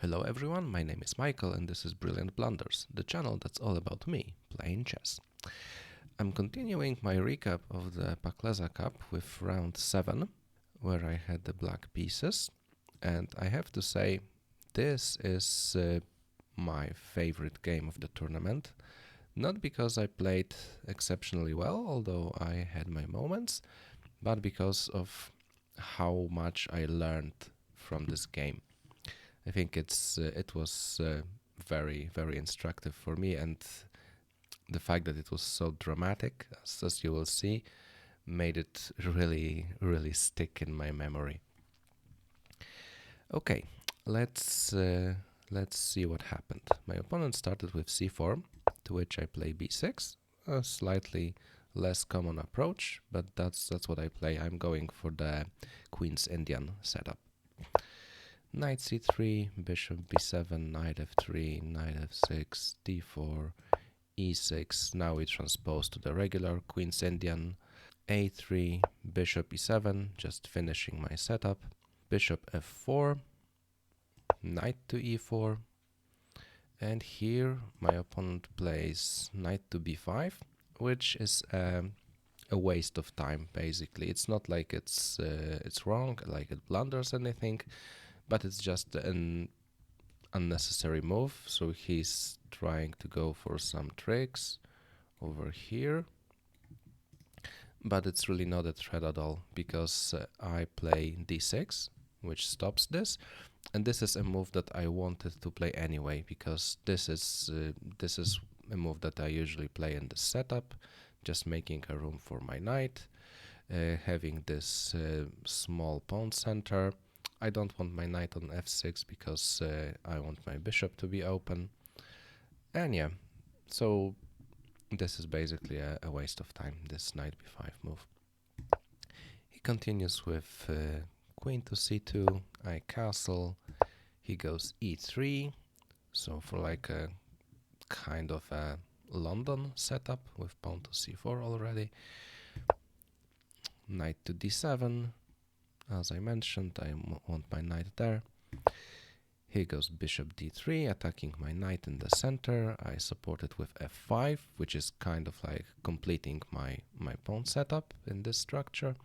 Hello everyone, my name is Michael and this is Brilliant Blunders, the channel that's all about me, playing chess. I'm continuing my recap of the Pakleza Cup with round 7, where I had the black pieces, and I have to say, this is my favorite game of the tournament. Not because I played exceptionally well, although I had my moments, but because of how much I learned from this game. I think it was very, very instructive for me, and the fact that it was so dramatic, as you will see, made it really, really stick in my memory. Okay, let's see what happened. My opponent started with c4, to which I play b6, a slightly less common approach, but that's what I play. I'm going for the Queen's Indian setup. Knight c3, bishop b7, knight f3, knight f6, d4, e6. Now we transpose to the regular Queen's Indian. a3, bishop e7, just finishing my setup. Bishop f4, knight to e4. And here my opponent plays knight to b5, which is a waste of time, basically. It's not like it's wrong, like it blunders anything, but it's just an unnecessary move. So he's trying to go for some tricks over here, but it's really not a threat at all, because I play d6, which stops this, and this is a move that I wanted to play anyway, because this is a move that I usually play in the setup, just making a room for my knight, having this small pawn center. I don't want my knight on f6 because I want my bishop to be open. And yeah, so this is basically a waste of time, this knight b5 move. He continues with queen to c2, I castle, he goes e3, so for like a kind of a London setup with pawn to c4 already. Knight to d7, as I mentioned, I want my knight there. Here goes bishop d3, attacking my knight in the center. I support it with f5, which is kind of like completing my pawn setup in this structure.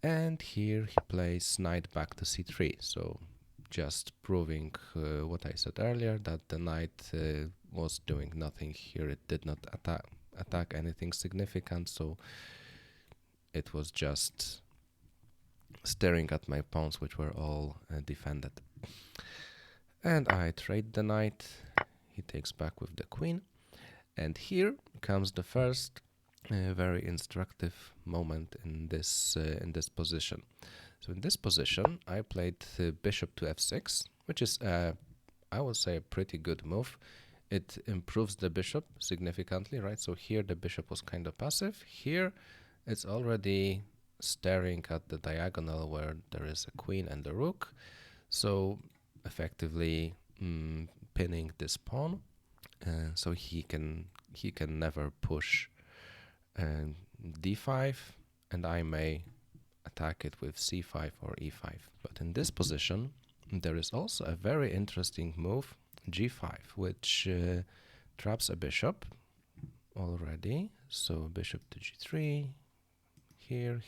And here he plays knight back to c3, so just proving what I said earlier, that the knight was doing nothing here. It did not attack anything significant, so it was just staring at my pawns, which were all defended. And I trade the knight, he takes back with the queen, and here comes the first very instructive moment in this position. So in this position I played bishop to f6, which is I would say a pretty good move. It improves the bishop significantly, right? So here the bishop was kind of passive. Here it's already staring at the diagonal where there is a queen and a rook, so effectively pinning this pawn, so he can never push d5, and I may attack it with c5 or e5. But in this position there is also a very interesting move, g5, which traps a bishop already. So bishop to g3, here,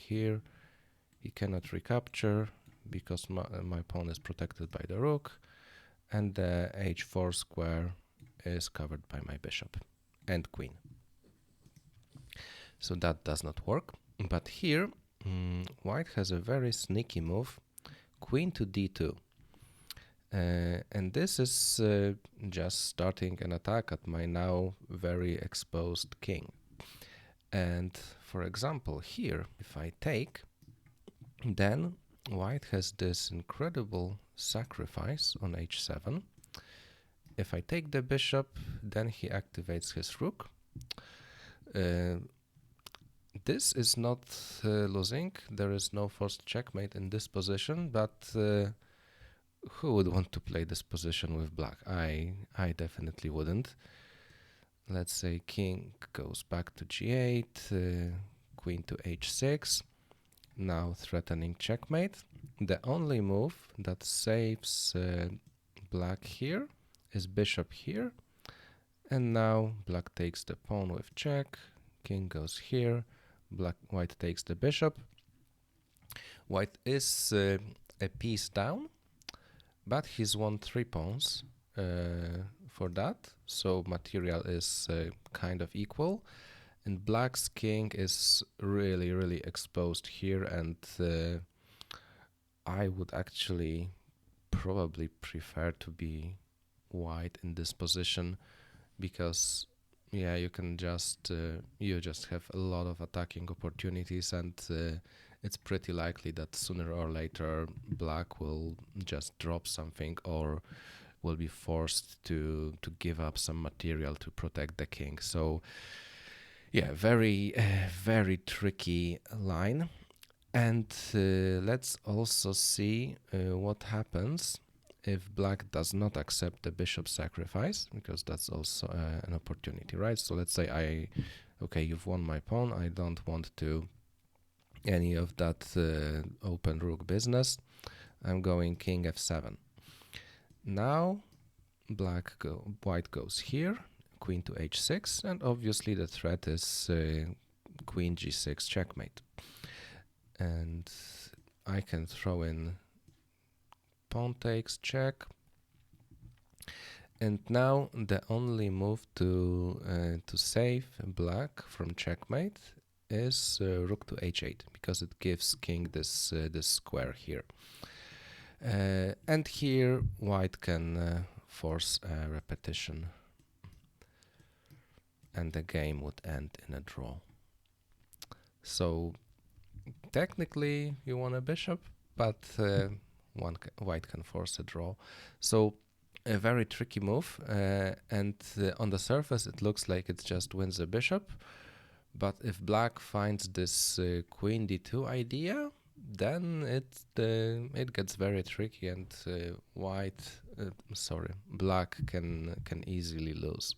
he cannot recapture because my pawn is protected by the rook, and the h4 square is covered by my bishop and queen. So that does not work. But here white has a very sneaky move, queen to d2. And this is just starting an attack at my now very exposed king. And for example, here, if I take, then white has this incredible sacrifice on h7. If I take the bishop, then he activates his rook. This is not losing. There is no forced checkmate in this position, but who would want to play this position with black? I definitely wouldn't. Let's say king goes back to g8, queen to h6, now threatening checkmate. The only move that saves black here, his bishop here, and now black takes the pawn with check, king goes here, white takes the bishop. White is a piece down, but he's won 3 pawns for that, so material is kind of equal, and black's king is really exposed here, and I would actually probably prefer to be white in this position, because yeah, you can just you just have a lot of attacking opportunities, and it's pretty likely that sooner or later black will just drop something or will be forced to give up some material to protect the king. So yeah, very tricky line. And let's also see what happens if black does not accept the bishop sacrifice, because that's also an opportunity, right? So let's say okay, you've won my pawn, I don't want to any of that open rook business. I'm going king f7. Now white goes here, queen to h6, and obviously the threat is queen g6 checkmate. And I can throw in pawn takes check. And now the only move to save black from checkmate is rook to h8, because it gives king this square here. And here white can force a repetition, and the game would end in a draw. So technically you won a bishop, but white can force a draw. So a very tricky move, and on the surface it looks like it just wins a bishop, but if black finds this queen d2 idea, then it gets very tricky, and black can easily lose.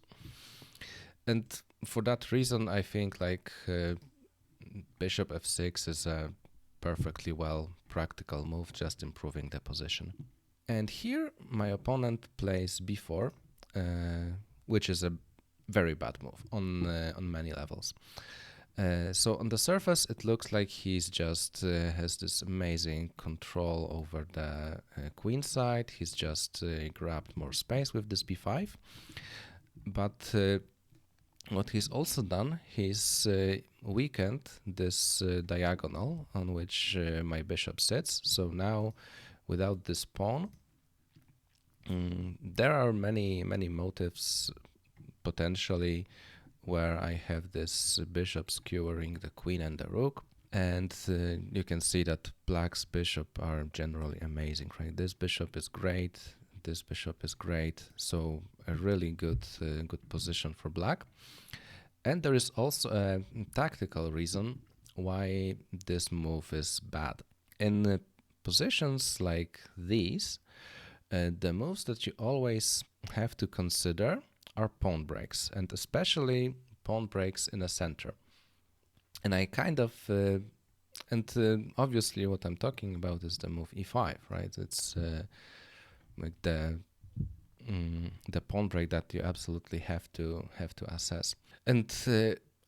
And for that reason, I think like bishop f6 is a perfectly well practical move, just improving the position. And here my opponent plays b4, which is a very bad move on many levels. So on the surface, it looks like he's just has this amazing control over the queen side. He's just grabbed more space with this b5. But what he's also done, he's weakened this diagonal on which my bishop sits. So now, without this pawn, there are many motives potentially where I have this bishop skewering the queen and the rook, and you can see that black's bishop are generally amazing, right? This bishop is great, this bishop is great, so a really good position for black. And there is also a tactical reason why this move is bad. In positions like these, the moves that you always have to consider are pawn breaks, and especially pawn breaks in the center. And I kind of, obviously what I'm talking about is the move e5, right? It's like the pawn break that you absolutely have to assess. And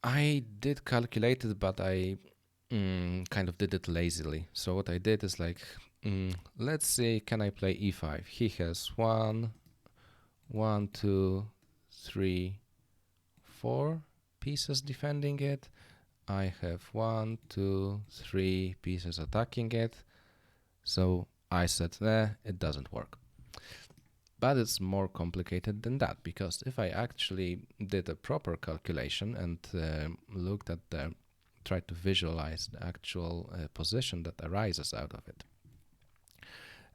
I did calculate it, but I kind of did it lazily. So what I did is like, let's see, can I play e5? He has 1, 2, 3, 4 pieces defending it. I have 1, 2, 3 pieces attacking it. So I said, it doesn't work. But it's more complicated than that, because if I actually did a proper calculation and tried to visualize the actual position that arises out of it.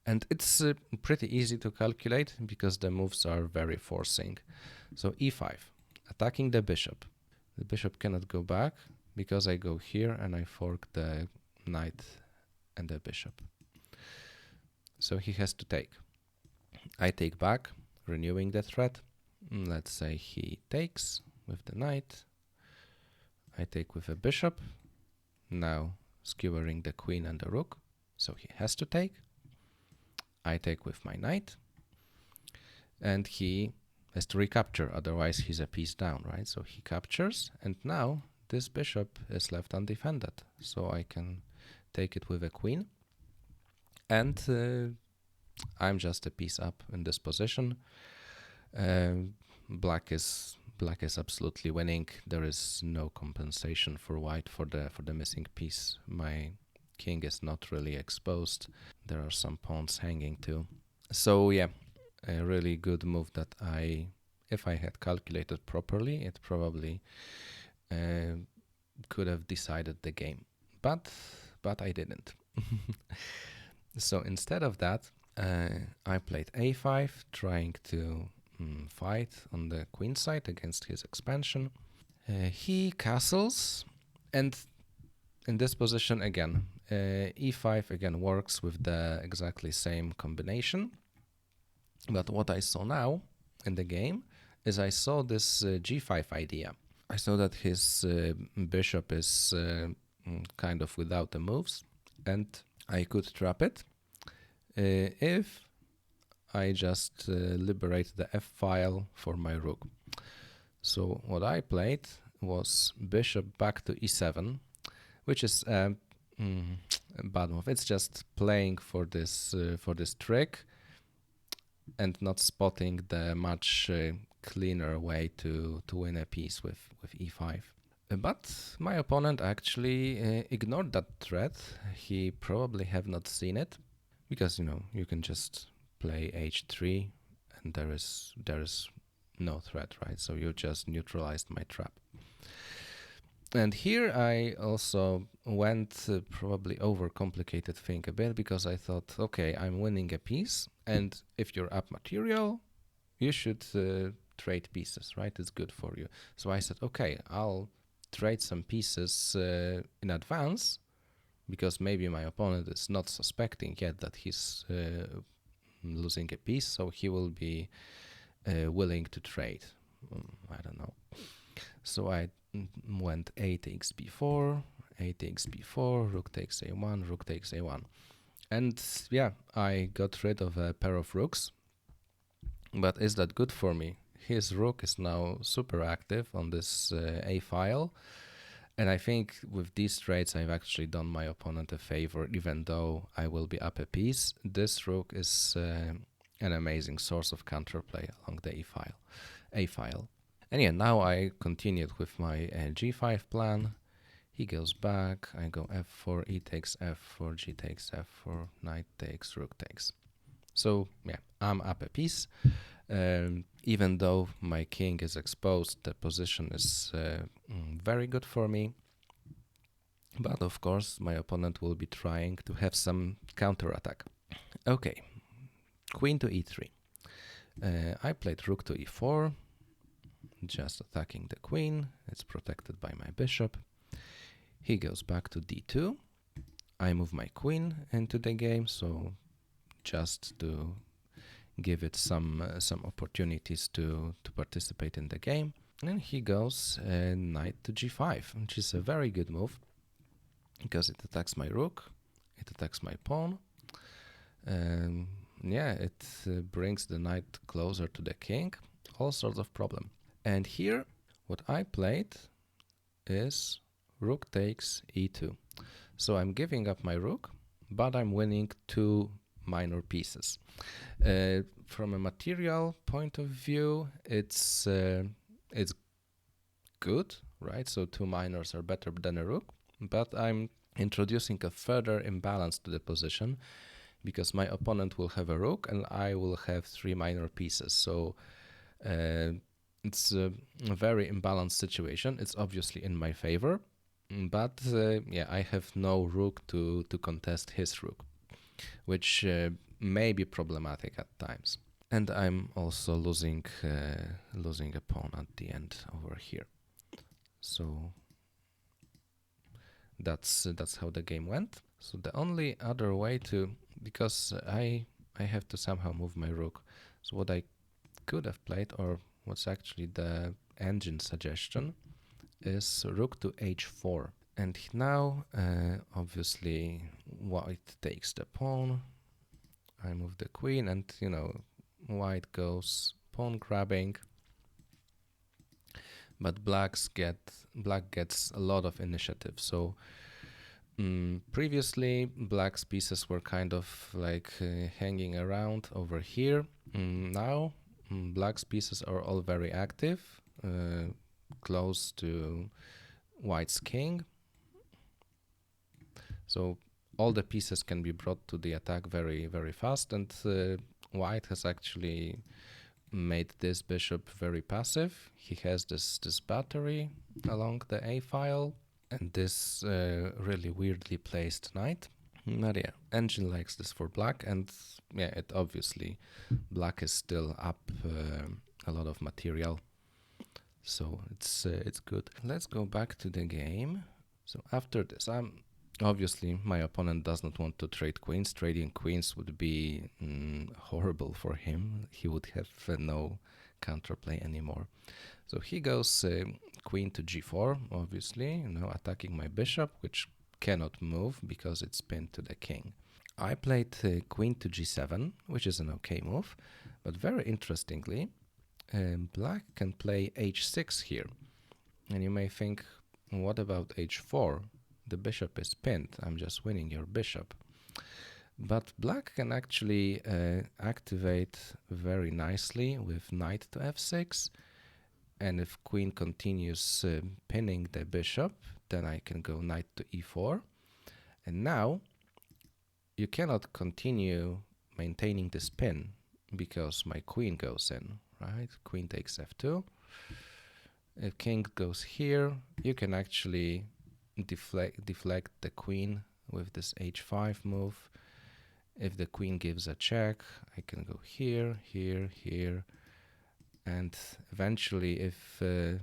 And it's pretty easy to calculate because the moves are very forcing. So e5, attacking the bishop. The bishop cannot go back because I go here and I fork the knight and the bishop. So he has to take. I take back, renewing the threat. Let's say he takes with the knight. I take with a bishop. Now skewering the queen and the rook. So he has to take. I take with my knight. and he has to recapture, otherwise he's a piece down, right? So he captures, and now this bishop is left undefended, so I can take it with a queen, and I'm just a piece up in this position. Black is absolutely winning. There is no compensation for white for the missing piece. My king is not really exposed. There are some pawns hanging too. So yeah, a really good move that if I had calculated properly, it probably could have decided the game, but I didn't. So instead of that, I played a5, trying to fight on the queen side against his expansion. He castles, and in this position again, e5 again works with the exactly same combination. But what I saw now in the game is I saw this g5 idea. I saw that his bishop is kind of without the moves, and I could trap it if I just liberate the f file for my rook. So what I played was bishop back to e7, which is a bad move. It's just playing for this trick and not spotting the much cleaner way to win a piece with e5. But my opponent actually ignored that threat. He probably have not seen it, because you can just play h3 and there is no threat, right? So you just neutralized my trap. And here I also went probably overcomplicated thing a bit, because I thought, okay, I'm winning a piece, and if you're up material, you should trade pieces, right? It's good for you. So I said, okay, I'll trade some pieces in advance, because maybe my opponent is not suspecting yet that he's losing a piece, so he will be willing to trade. I don't know. So I went a takes b4, a takes b4, rook takes a1, rook takes a1. And yeah, I got rid of a pair of rooks. But is that good for me? His rook is now super active on this a file. And I think with these trades, I've actually done my opponent a favor, even though I will be up a piece. This rook is an amazing source of counterplay along the a file. And yeah, now I continued with my g5 plan. He goes back, I go f4, e takes f4, g takes f4, knight takes, rook takes. So yeah, I'm up a piece. Even though my king is exposed, the position is very good for me. But of course, my opponent will be trying to have some counterattack. Okay, queen to e3. I played rook to e4, just attacking the queen. It's protected by my bishop. He goes back to d2. I move my queen into the game, so just to give it some opportunities to participate in the game. And he goes knight to g5, which is a very good move, because it attacks my rook, it attacks my pawn. Yeah, it brings the knight closer to the king, all sorts of problem. And here, what I played is rook takes e2. So I'm giving up my rook, but I'm winning two minor pieces. From a material point of view, it's good, right? So two minors are better than a rook, but I'm introducing a further imbalance to the position, because my opponent will have a rook and I will have three minor pieces. So it's a very imbalanced situation. It's obviously in my favor, but yeah, I have no rook to contest his rook, which may be problematic at times. And I'm also losing a pawn at the end over here. So that's how the game went. So the only other way to, because I have to somehow move my rook. So what I could have played, or what's actually the engine suggestion, is rook to h4. And now, obviously, white takes the pawn. I move the queen, and white goes pawn grabbing, but black gets a lot of initiative. So previously black's pieces were kind of like hanging around over here. Now black's pieces are all very active, close to white's king. So all the pieces can be brought to the attack very, very fast, and white has actually made this bishop very passive. He has this battery along the A file, and this really weirdly placed knight. But yeah, engine likes this for black, and yeah, it obviously black is still up a lot of material, so it's good. Let's go back to the game. So after this, obviously my opponent does not want to trade queens. Trading queens would be horrible for him. He would have no counterplay anymore. So he goes queen to g4, obviously, attacking my bishop, which cannot move because it's pinned to the king. I played queen to g7, which is an okay move, but very interestingly, black can play h6 here. And you may think, what about h4? The bishop is pinned. I'm just winning your bishop. But black can actually activate very nicely with knight to f6. And if queen continues pinning the bishop, then I can go knight to e4. And now you cannot continue maintaining this pin because my queen goes in, right? Queen takes f2. If king goes here, you can actually deflect the queen with this h5 move. If the queen gives a check, I can go here, here, here, and eventually if the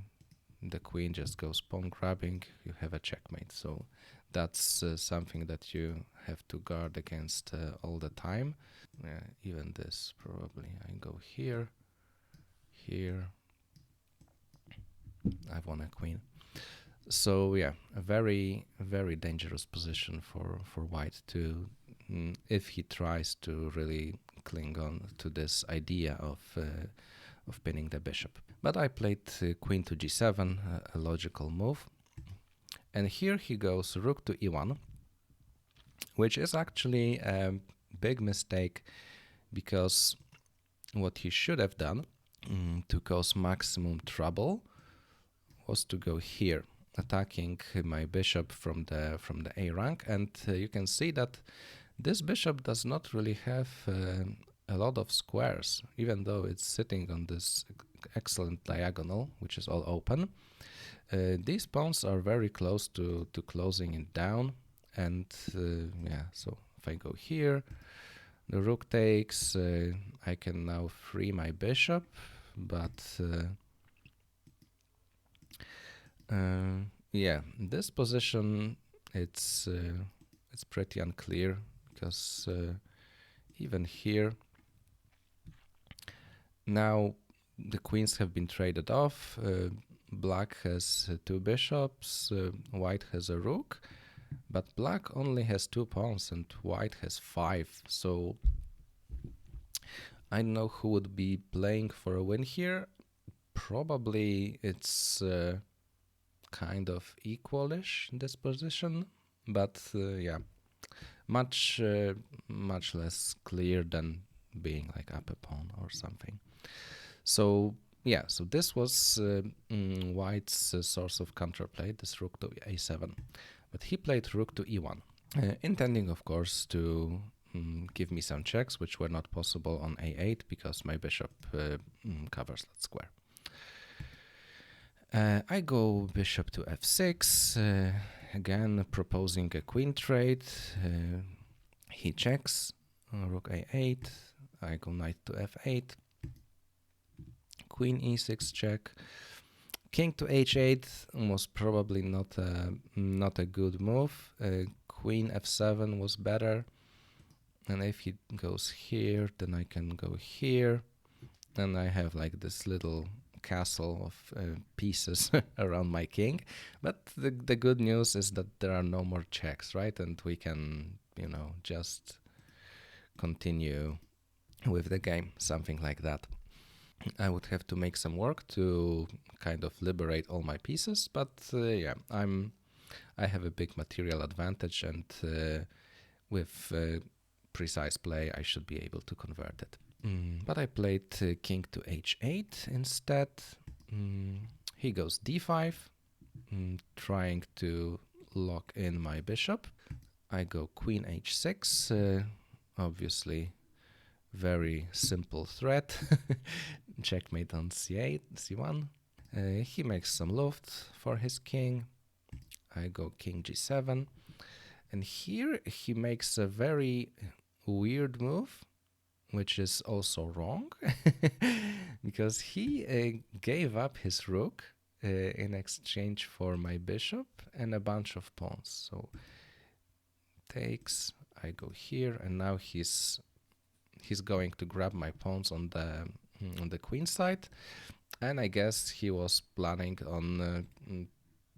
queen just goes pawn grabbing, you have a checkmate. So that's something that you have to guard against all the time. Even this, probably I go here, here, I've won a queen. So yeah, a very, very dangerous position for white to, if he tries to really cling on to this idea of pinning the bishop. But I played queen to g7, a logical move. And here he goes rook to e1, which is actually a big mistake, because what he should have done to cause maximum trouble was to go here, attacking my bishop from the A rank. And you can see that this bishop does not really have a lot of squares, even though it's sitting on this excellent diagonal, which is all open. These pawns are very close to closing it down. And yeah, so if I go here, the rook takes, I can now free my bishop, but yeah, this position, it's pretty unclear, because even here, now the queens have been traded off. Black has two bishops, white has a rook, but black only has 2 pawns and white has 5. So I don't know who would be playing for a win here. Probably it's kind of equalish in this position, but yeah, much less clear than being like up a pawn or something. So yeah, so this was white's source of counterplay, this rook to a7. But he played rook to e1, intending, of course, to give me some checks, which were not possible on a8 because my bishop covers that square. I go bishop to f6, again proposing a queen trade. He checks, rook a8, I go knight to f8, queen e6 check. King to h8 was probably not a good move. Queen f7 was better. And if he goes here, then I can go here. And I have like this little castle of pieces around my king. But the good news is that there are no more checks, right? And we can, just continue with the game, something like that. I would have to make some work to kind of liberate all my pieces, but yeah, I have a big material advantage, and with precise play, I should be able to convert it. But I played king to h8 instead. He goes d5, trying to lock in my bishop. I go queen h6, obviously very simple threat. Checkmate on c8, c1. He makes some loft for his king. I go king g7. And here he makes a very weird move, which is also wrong, because he gave up his rook in exchange for my bishop and a bunch of pawns. So takes, I go here, and now he's going to grab my pawns on the queen side, and I guess he was planning on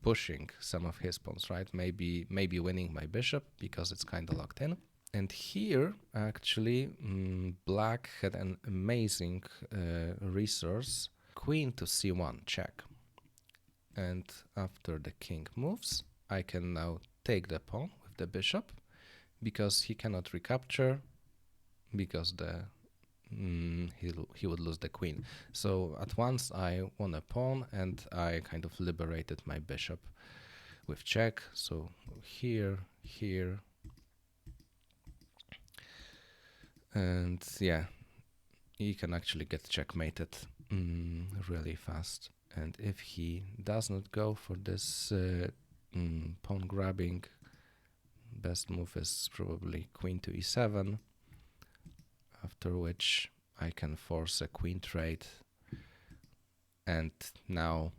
pushing some of his pawns, right? Maybe winning my bishop because it's kind of locked in. And here, actually, black had an amazing resource, queen to c1 check. And after the king moves, I can now take the pawn with the bishop, because he cannot recapture, because he would lose the queen. So at once I won a pawn, and I kind of liberated my bishop with check. So here, and yeah, he can actually get checkmated really fast. And if he does not go for this pawn grabbing, best move is probably queen to e7, after which I can force a queen trade. And now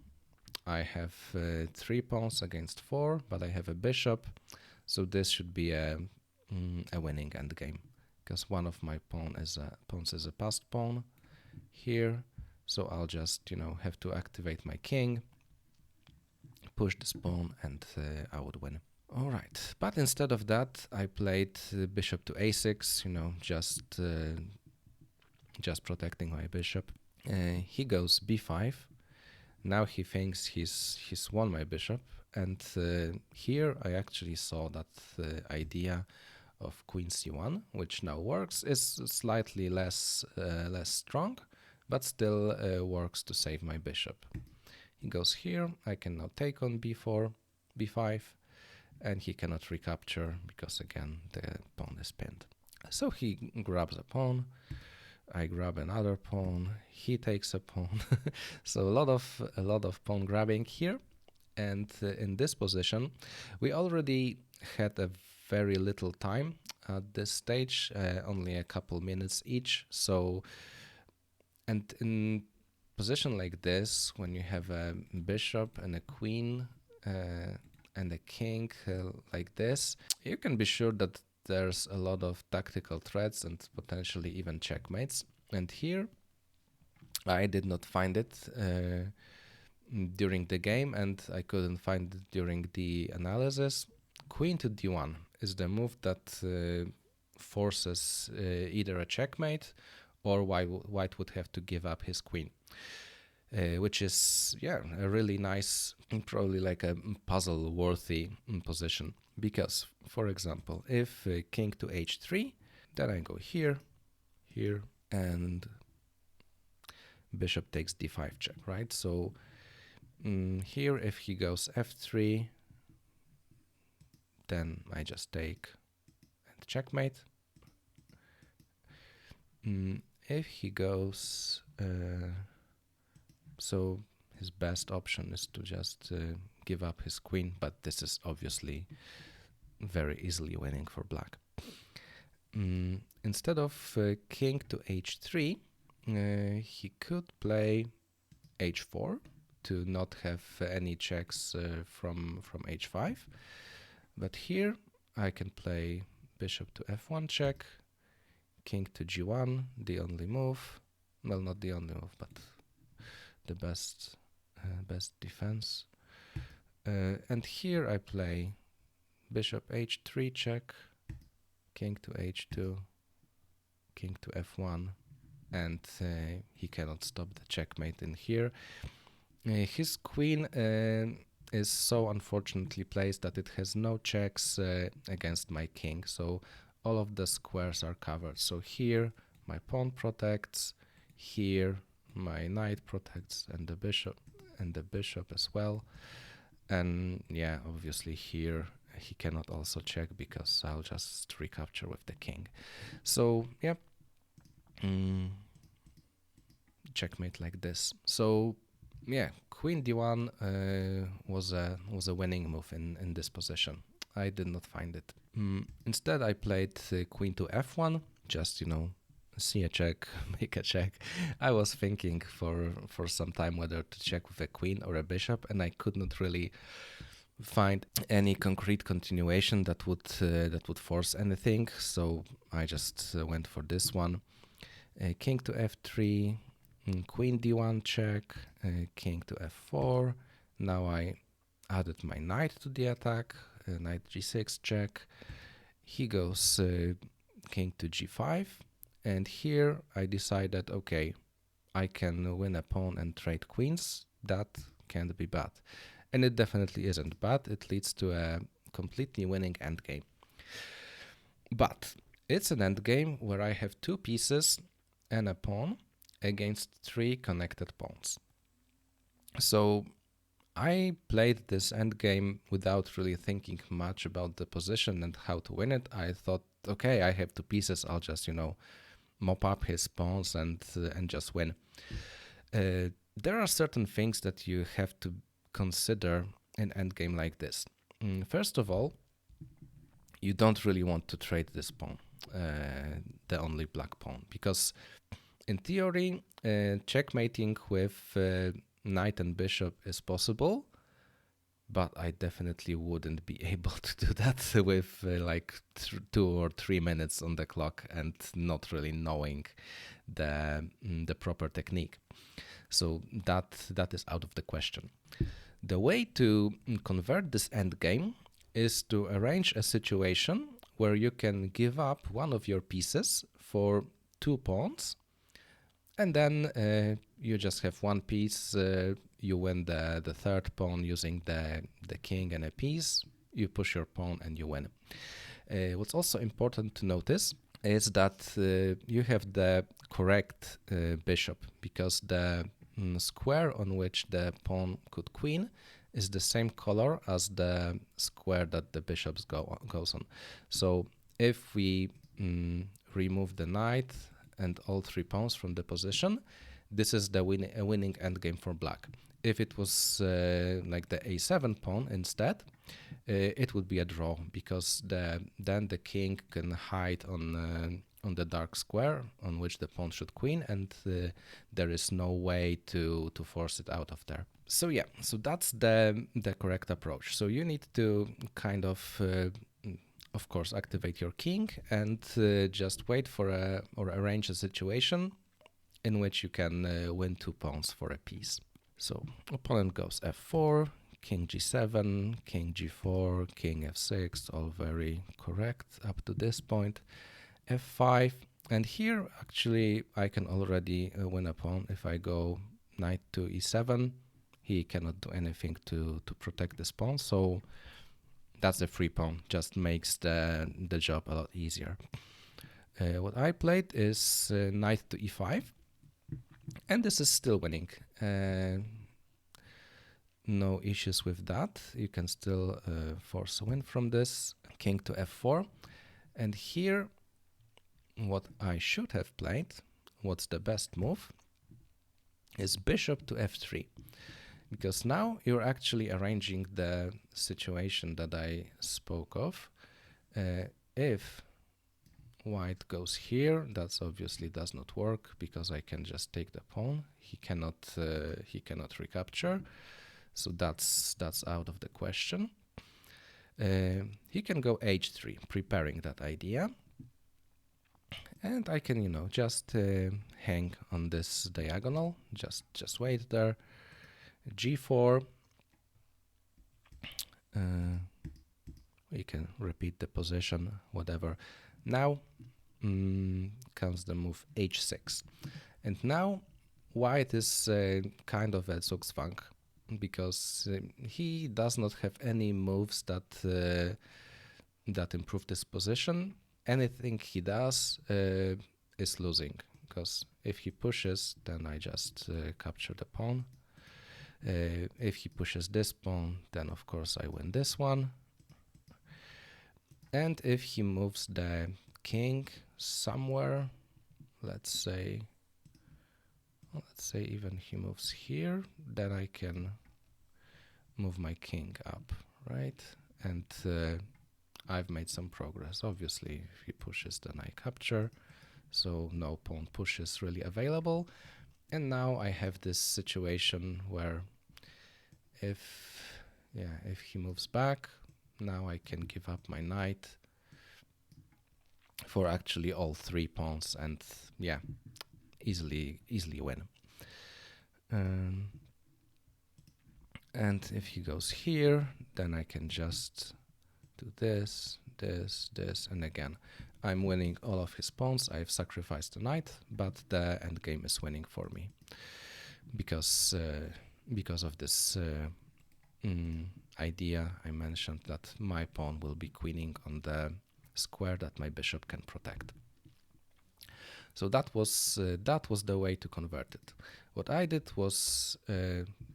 I have 3 pawns against 4, but I have a bishop, so this should be a winning endgame, because one of my pawns is a passed pawn here. So I'll just have to activate my king, push this pawn, and I would win. All right, but instead of that, I played bishop to a6, just protecting my bishop. He goes b5. Now he thinks he's won my bishop, and here I actually saw that the idea of queen c1, which now works, is slightly less strong, but still works to save my bishop. He goes here. I can now take on b4, b5, and he cannot recapture because again the pawn is pinned. So he grabs a pawn. I grab another pawn. He takes a pawn. So a lot of pawn grabbing here. And in this position, we already had a very little time at this stage, only a couple minutes each. So, and in position like this, when you have a bishop and a queen and a king like this, you can be sure that there's a lot of tactical threats and potentially even checkmates. And here I did not find it during the game, and I couldn't find it during the analysis. Queen to d1 is the move that forces either a checkmate, or white would have to give up his queen. Which is, a really nice, probably like a puzzle-worthy position. Because, for example, if king to h3, then I go here, and bishop takes d5 check, right? So here, if he goes f3, then I just take and checkmate. If he goes... so his best option is to just give up his queen, but this is obviously very easily winning for black. Instead of king to h3, he could play h4 to not have any checks from h5. But here I can play bishop to f1 check, king to g1, the only move. Well, not the only move, but the best defense. And here I play bishop h3 check, king to h2, king to f1, and he cannot stop the checkmate in here. His queen is so unfortunately placed that it has no checks against my king, so all of the squares are covered. So here my pawn protects, here my knight protects, and the bishop as well. And yeah, obviously here he cannot also check because I'll just recapture with the king. So yeah, checkmate like this. So yeah, queen d1 was a winning move in this position. I did not find it. Instead, I played queen to f1, just see a check, make a check. I was thinking for some time whether to check with a queen or a bishop, and I could not really find any concrete continuation that would force anything. So I just went for this one. King to f3, queen d1 check, king to f4. Now I added my knight to the attack, knight g6 check. He goes king to g5, and here I decided, okay, I can win a pawn and trade queens. That can't be bad. And it definitely isn't bad. It leads to a completely winning endgame. But it's an endgame where I have two pieces and a pawn against three connected pawns. So I played this endgame without really thinking much about the position and how to win it. I thought, okay, I have two pieces. I'll just, mop up his pawns and just win. There are certain things that you have to consider in endgame like this. First of all, you don't really want to trade this pawn, the only black pawn, because in theory, checkmating with knight and bishop is possible, but I definitely wouldn't be able to do that with 2 or 3 minutes on the clock and not really knowing the proper technique. So that is out of the question. The way to convert this endgame is to arrange a situation where you can give up one of your pieces for two pawns, and then you just have one piece. You win the third pawn using the king and a piece. You push your pawn and you win. What's also important to notice is that you have the correct bishop, because the square on which the pawn could queen is the same color as the square that the bishop goes on. So if we remove the knight and all three pawns from the position, this is a winning endgame for black. If it was like the a7 pawn instead, it would be a draw, because then the king can hide on the dark square on which the pawn should queen, and there is no way to force it out of there. So yeah, so that's the correct approach. So you need to kind of course, activate your king and just wait for or arrange a situation in which you can win two pawns for a piece. So opponent goes f4, king g7, king g4, king f6, all very correct up to this point. f5, and here actually I can already win a pawn. If I go knight to e7, he cannot do anything to protect this pawn, so that's the free pawn, just makes the job a lot easier. What I played is knight to e5, and this is still winning. No issues with that. You can still force a win from this. King to f4, and here what I should have played, what's the best move, is bishop to f3. Because now you're actually arranging the situation that I spoke of. If white goes here, that obviously does not work, because I can just take the pawn. He cannot recapture, so that's out of the question. He can go h3, preparing that idea, and I can just hang on this diagonal, just wait there. g4. We can repeat the position, whatever. Now comes the move h6. And now white is kind of a Zugzwang, because he does not have any moves that improve this position. Anything he does is losing, because if he pushes, then I just capture the pawn. If he pushes this pawn, then of course I win this one. And if he moves the king somewhere, let's say even he moves here, then I can move my king up, right? And I've made some progress. Obviously, if he pushes, then I capture. So no pawn push is really available. And now I have this situation where if he moves back, now I can give up my knight for actually all 3 pawns, and yeah, easily win. And if he goes here, then I can just do this, and again, I'm winning all of his pawns. I've sacrificed the knight, but the endgame is winning for me because of this idea I mentioned, that my pawn will be queening on the square that my bishop can protect. So that was the way to convert it. What I did was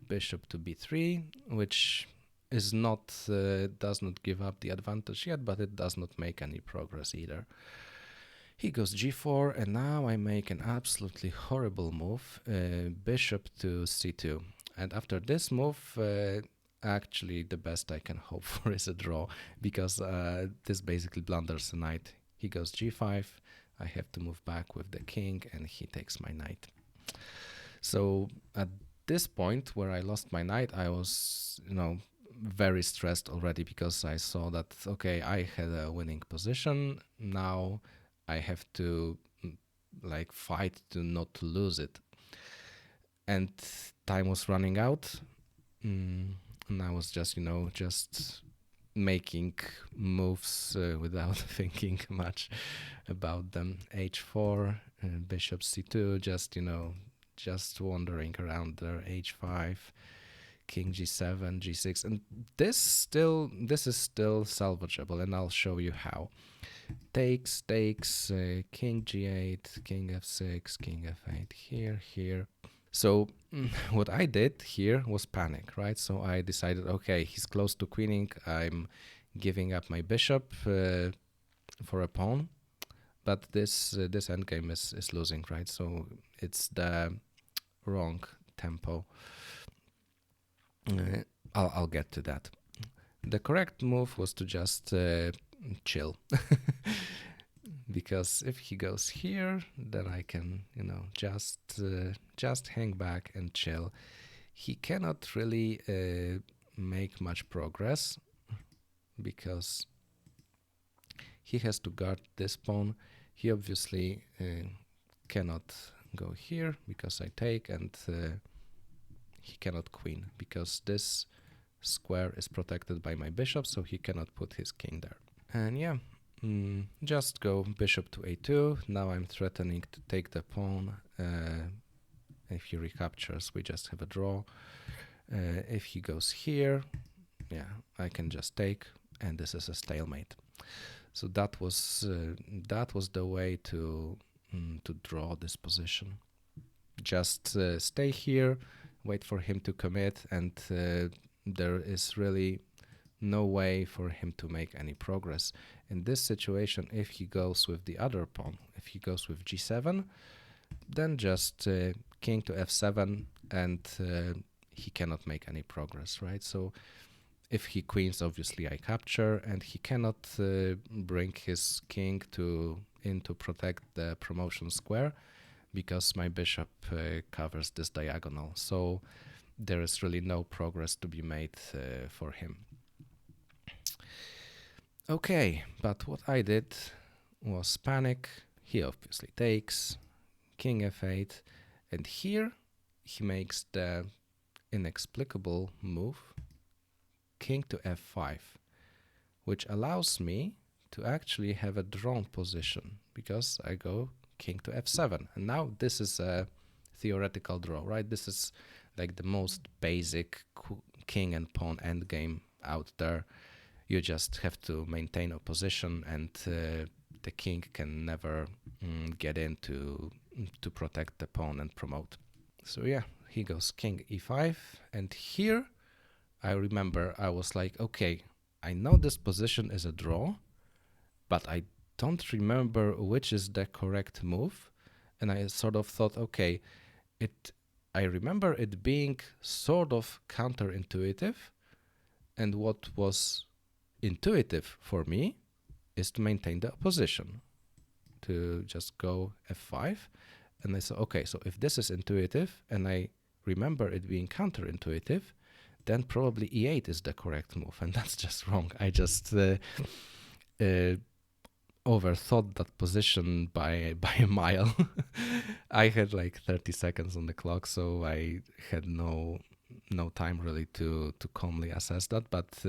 bishop to b3, which is not does not give up the advantage yet, but it does not make any progress either. He goes g4, and now I make an absolutely horrible move, bishop to c2. And after this move, actually the best I can hope for is a draw, because this basically blunders the knight. He goes g5, I have to move back with the king, and he takes my knight. So at this point where I lost my knight, I was, very stressed already, because I saw that, okay, I had a winning position. Now I have to fight to not to lose it. And time was running out. And I was just, just making moves without thinking much about them. H4, bishop c2, just wandering around there. H5, king g7, g6, and this is still salvageable, and I'll show you how. Takes, king g8, king f6, king f8, here. So what I did here was panic, right? So I decided, okay, he's close to queening. I'm giving up my bishop for a pawn, but this endgame is losing, right? So it's the wrong tempo. I'll get to that. The correct move was to just chill. Because if he goes here, then I can, just hang back and chill. He cannot really make much progress, because he has to guard this pawn. He obviously cannot go here because I take, and he cannot queen because this square is protected by my bishop, so he cannot put his king there. And yeah, just go bishop to a2. Now I'm threatening to take the pawn. If he recaptures, we just have a draw. If he goes here, yeah, I can just take, and this is a stalemate. So that was the way to draw this position. Just stay here, wait for him to commit, and there is really no way for him to make any progress. In this situation, if he goes with the other pawn, if he goes with g7, then just king to f7, and he cannot make any progress, right? So if he queens, obviously I capture, and he cannot bring his king in to protect the promotion square, because my bishop covers this diagonal. So there is really no progress to be made for him. Okay, but what I did was panic. He obviously takes, king f8, and here he makes the inexplicable move, king to f5, which allows me to actually have a drawn position, because I go king to f7. And now this is a theoretical draw, right? This is like the most basic king and pawn endgame out there. You just have to maintain a position, and the king can never get in to protect the pawn and promote. So yeah, he goes king e5, and here I remember I was like, okay, I know this position is a draw, but I don't remember which is the correct move. And I sort of thought, okay, I remember it being sort of counterintuitive, and what was intuitive for me is to maintain the opposition, to just go f5. And I said, okay, so if this is intuitive and I remember it being counterintuitive, then probably e8 is the correct move, and that's just wrong. I just overthought that position by a mile. I had like 30 seconds on the clock, so I had no time really to calmly assess that. But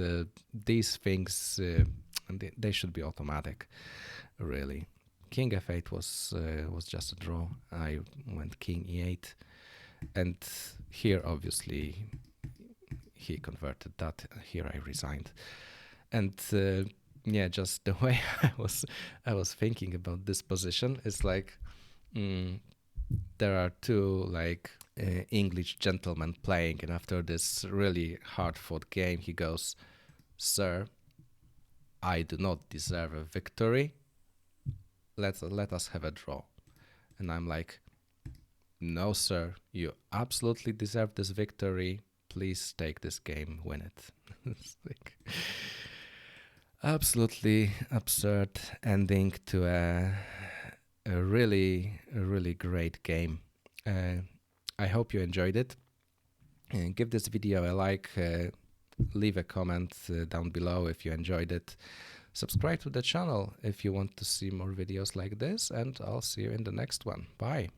these things they should be automatic, really. King f8 was just a draw. I went king e8, and here obviously he converted that. Here I resigned, and yeah, just the way I was thinking about this position is like there are two like English gentlemen playing, and after this really hard-fought game, he goes, "Sir, I do not deserve a victory. Let us have a draw." And I'm like, "No, sir, you absolutely deserve this victory. Please take this game, win it." It's like absolutely absurd ending to a really great game. I hope you enjoyed it. Give this video a like, leave a comment down below if you enjoyed it. Subscribe to the channel if you want to see more videos like this, and I'll see you in the next one. Bye.